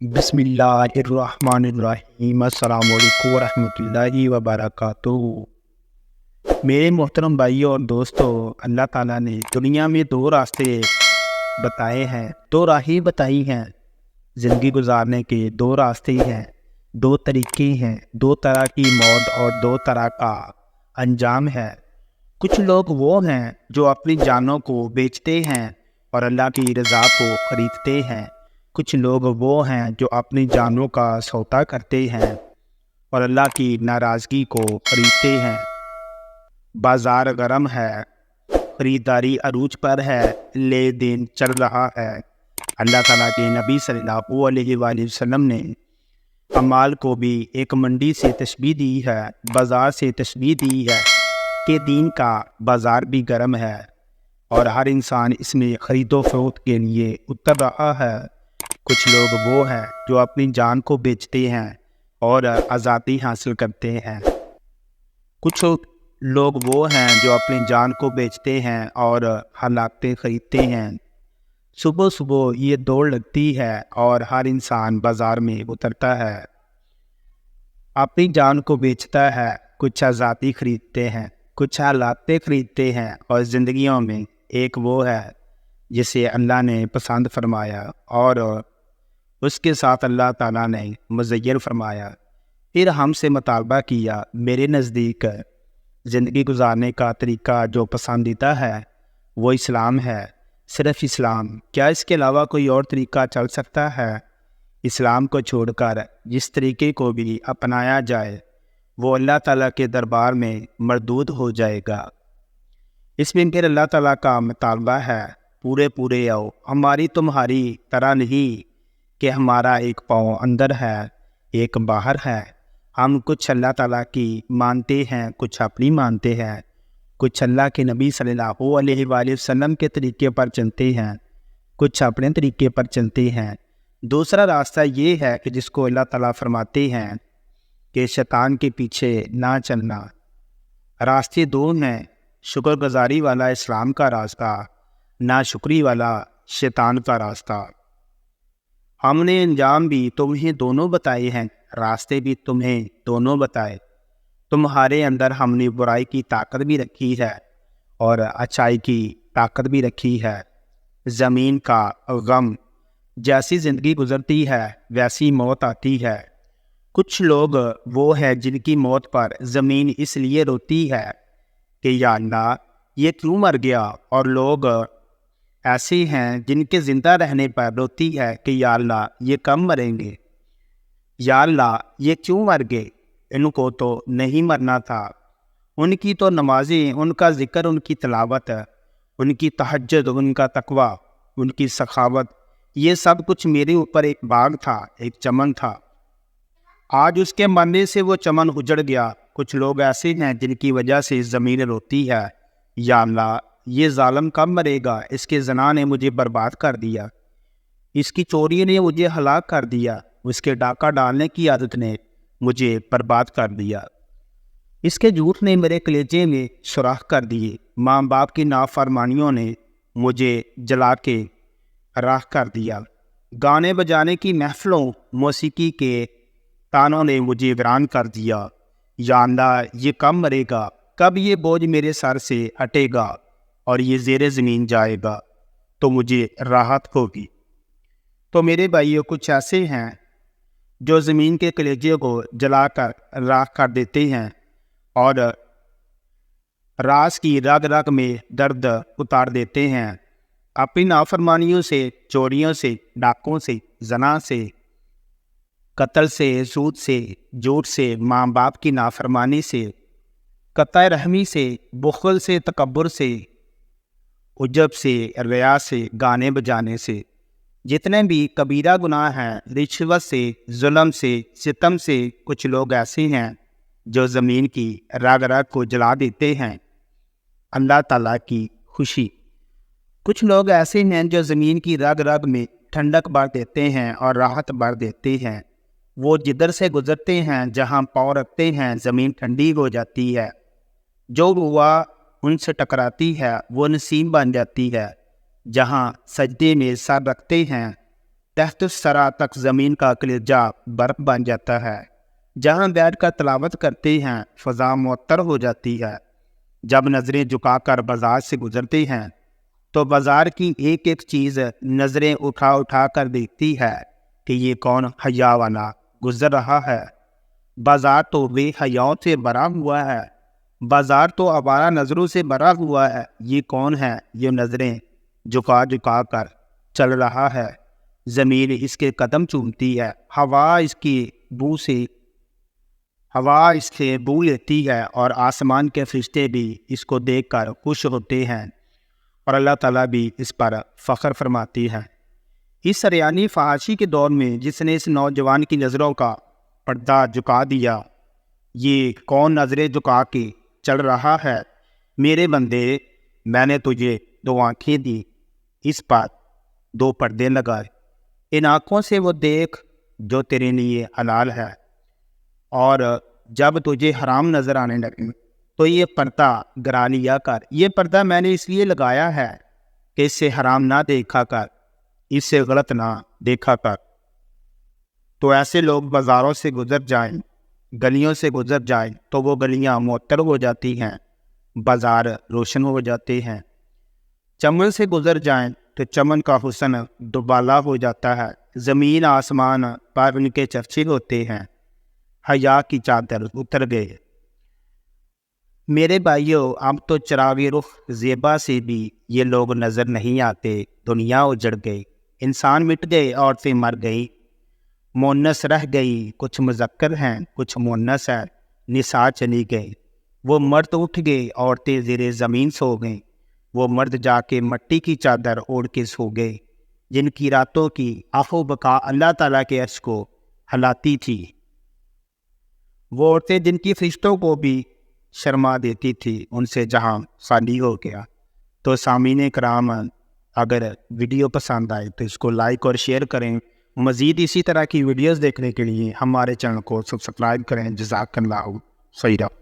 بسم اللہ الرحمن الرحیم۔ السلام علیکم ورحمۃ اللہ وبرکاتہ۔ میرے محترم بھائیوں اور دوستوں، اللہ تعالیٰ نے دنیا میں دو راستے بتائے ہیں، دو راہیں بتائی ہیں زندگی گزارنے کے، دو راستے ہیں، دو طریقے ہیں، دو طرح کی موت اور دو طرح کا انجام ہے۔ کچھ لوگ وہ ہیں جو اپنی جانوں کو بیچتے ہیں اور اللہ کی رضا کو خریدتے ہیں۔ کچھ لوگ وہ ہیں جو اپنی جانوں کا سودا کرتے ہیں اور اللہ کی ناراضگی کو خریدتے ہیں۔ بازار گرم ہے، خریداری عروج پر ہے، لے دین چل رہا ہے۔ اللہ تعالیٰ کے نبی صلی اللہ علیہ وآلہ وسلم نے اعمال کو بھی ایک منڈی سے تشبیہ دی ہے، بازار سے تشبیہ دی ہے کہ دین کا بازار بھی گرم ہے اور ہر انسان اس میں خرید و فروخت کے لیے اتر رہا ہے۔ کچھ لوگ وہ ہیں جو اپنی جان کو بیچتے ہیں اور آزادی حاصل کرتے ہیں۔ کچھ لوگ وہ ہیں جو اپنی جان کو بیچتے ہیں اور ہلاکتیں خریدتے ہیں۔ صبح صبح یہ دوڑ لگتی ہے اور ہر انسان بازار میں اترتا ہے، اپنی جان کو بیچتا ہے۔ کچھ آزادی خریدتے ہیں، کچھ ہلاکتیں خریدتے ہیں، اور زندگیوں میں ایک وہ ہے جسے اللہ نے پسند فرمایا اور اس کے ساتھ اللہ تعالیٰ نے مزین فرمایا۔ پھر ہم سے مطالبہ کیا، میرے نزدیک زندگی گزارنے کا طریقہ جو پسندیدہ ہے وہ اسلام ہے، صرف اسلام۔ کیا اس کے علاوہ کوئی اور طریقہ چل سکتا ہے؟ اسلام کو چھوڑ کر جس طریقے کو بھی اپنایا جائے وہ اللہ تعالیٰ کے دربار میں مردود ہو جائے گا۔ اس میں پھر اللہ تعالیٰ کا مطالبہ ہے، پورے آؤ، ہماری تمہاری طرح نہیں کہ ہمارا ایک پاؤں اندر ہے ایک باہر ہے۔ ہم کچھ اللہ تعالیٰ کی مانتے ہیں، کچھ اپنی مانتے ہیں، کچھ اللہ کے نبی صلی اللہ علیہ وآلہ وسلم کے طریقے پر چلتے ہیں، کچھ اپنے طریقے پر چلتے ہیں۔ دوسرا راستہ یہ ہے کہ جس کو اللہ تعالیٰ فرماتے ہیں کہ شیطان کے پیچھے نہ چلنا۔ راستے دو ہیں، شکر گزاری والا اسلام کا راستہ، ناشکری والا شیطان کا راستہ۔ ہم نے انجام بھی تمہیں دونوں بتائے ہیں، راستے بھی تمہیں دونوں بتائے۔ تمہارے اندر ہم نے برائی کی طاقت بھی رکھی ہے اور اچھائی کی طاقت بھی رکھی ہے۔ زمین کا غم، جیسی زندگی گزرتی ہے ویسی موت آتی ہے۔ کچھ لوگ وہ ہیں جن کی موت پر زمین اس لیے روتی ہے کہ یا اللہ یہ کیوں مر گیا، اور لوگ ایسے ہیں جن کے زندہ رہنے پر روتی ہے کہ یا اللہ یہ کب مریں گے، یا اللہ یہ کیوں مر گئے، ان کو تو نہیں مرنا تھا۔ ان کی تو نمازیں، ان کا ذکر، ان کی تلاوت، ان کی تہجد، ان کا تقوی، ان کی سخاوت، یہ سب کچھ میرے اوپر ایک باغ تھا، ایک چمن تھا۔ آج اس کے مرنے سے وہ چمن اجڑ گیا۔ کچھ لوگ ایسے ہیں جن کی وجہ سے زمین روتی ہے، یا اللہ یہ ظالم کب مرے گا، اس کے زنا نے مجھے برباد کر دیا، اس کی چوری نے مجھے ہلاک کر دیا، اس کے ڈاکہ ڈالنے کی عادت نے مجھے برباد کر دیا، اس کے جھوٹ نے میرے کلیجے میں سوراخ کر دیے، ماں باپ کی نافرمانیوں نے مجھے جلا کے راکھ کر دیا، گانے بجانے کی محفلوں، موسیقی کے تانوں نے مجھے ویران کر دیا۔ یا اللہ یہ کب مرے گا، کب یہ بوجھ میرے سر سے ہٹے گا اور یہ زیر زمین جائے گا تو مجھے راحت ہوگی۔ تو میرے بھائیوں، کچھ ایسے ہیں جو زمین کے کلیجے کو جلا کر راکھ کر دیتے ہیں اور راز کی رگ رگ میں درد اتار دیتے ہیں، اپنی نافرمانیوں سے، چوریوں سے، ڈاکوں سے، زنا سے، قتل سے، سود سے، جھوٹ سے، ماں باپ کی نافرمانی سے، قطع رحمی سے، بخل سے، تکبر سے، عجب سے، ریا سے، گانے بجانے سے، جتنے بھی کبیرہ گناہ ہیں، رشوت سے، ظلم سے، ستم سے۔ کچھ لوگ ایسے ہیں جو زمین کی رگ رگ کو جلا دیتے ہیں، اللہ تعالیٰ کی خوشی۔ کچھ لوگ ایسے ہیں جو زمین کی رگ رگ میں ٹھنڈک بھر دیتے ہیں اور راحت بھر دیتے ہیں۔ وہ جدھر سے گزرتے ہیں، جہاں پاؤں رکھتے ہیں زمین ٹھنڈی ہو جاتی ہے، جو ہوا ان سے ٹکراتی ہے وہ نسیم بن جاتی ہے، جہاں سجدے میں سر رکھتے ہیں تحت الثری تک زمین کا کلیجہ برف بن جاتا ہے۔ جہاں بیٹھ کر تلاوت کرتے ہیں فضا معطر ہو جاتی ہے۔ جب نظریں جھکا کر بازار سے گزرتے ہیں تو بازار کی ایک ایک چیز نظریں اٹھا اٹھا کر دیکھتی ہے کہ یہ کون حیا والا گزر رہا ہے۔ بازار تو بے حیاؤں سے بھرا ہوا ہے، بازار تو آوارہ نظروں سے بھرا ہوا ہے۔ یہ کون ہے یہ نظریں جھکا جھکا کر چل رہا ہے؟ زمین اس کے قدم چومتی ہے، ہوا اس سے بو لیتی ہے، اور آسمان کے فرشتے بھی اس کو دیکھ کر خوش ہوتے ہیں، اور اللہ تعالیٰ بھی اس پر فخر فرماتی ہے۔ اس سریانی فحاشی کے دور میں جس نے اس نوجوان کی نظروں کا پردہ جھکا دیا، یہ کون نظریں جھکا کے چل رہا ہے؟ میرے بندے، میں نے تجھے 2 آنکھیں دی، اس پر 2 پردے لگائے۔ ان آنکھوں سے وہ دیکھ جو تیرے لیے حلال ہے، اور جب تجھے حرام نظر آنے لگے تو یہ پردہ گرا لیا کر۔ یہ پردہ میں نے اس لیے لگایا ہے کہ اس سے حرام نہ دیکھا کر، اس سے غلط نہ دیکھا کر۔ تو ایسے لوگ بازاروں سے گزر جائیں، گلیوں سے گزر جائیں تو وہ گلیاں معطر ہو جاتی ہیں، بازار روشن ہو جاتے ہیں۔ چمن سے گزر جائیں تو چمن کا حسن دوبالا ہو جاتا ہے، زمین آسمان پر ان کے چرچے ہوتے ہیں۔ حیا کی چادر اتر گئے۔ میرے بھائیوں، اب تو چراغ رخ زیبا سے بھی یہ لوگ نظر نہیں آتے۔ دنیا اجڑ گئی، انسان مٹ گئے، عورتیں مر گئی، مونس رہ گئی، کچھ مذکر ہیں کچھ مونس ہے، نساء چلی گئی۔ وہ مرد اٹھ گئے، عورتیں زیر زمین سو گئیں۔ وہ مرد جا کے مٹی کی چادر اوڑھ کے سو گئے، جن کی راتوں کی آہ و بکا اللہ تعالیٰ کے عرش کو ہلاتی تھی۔ وہ عورتیں جن کی فرشتوں کو بھی شرما دیتی تھی، ان سے جہاں خالی ہو گیا۔ تو سامعین کرام، اگر ویڈیو پسند آئے تو اس کو لائک اور شیئر کریں۔ مزید اسی طرح کی ویڈیوز دیکھنے کے لیے ہمارے چینل کو سبسکرائب کریں۔ جزاک اللہ خیرہ۔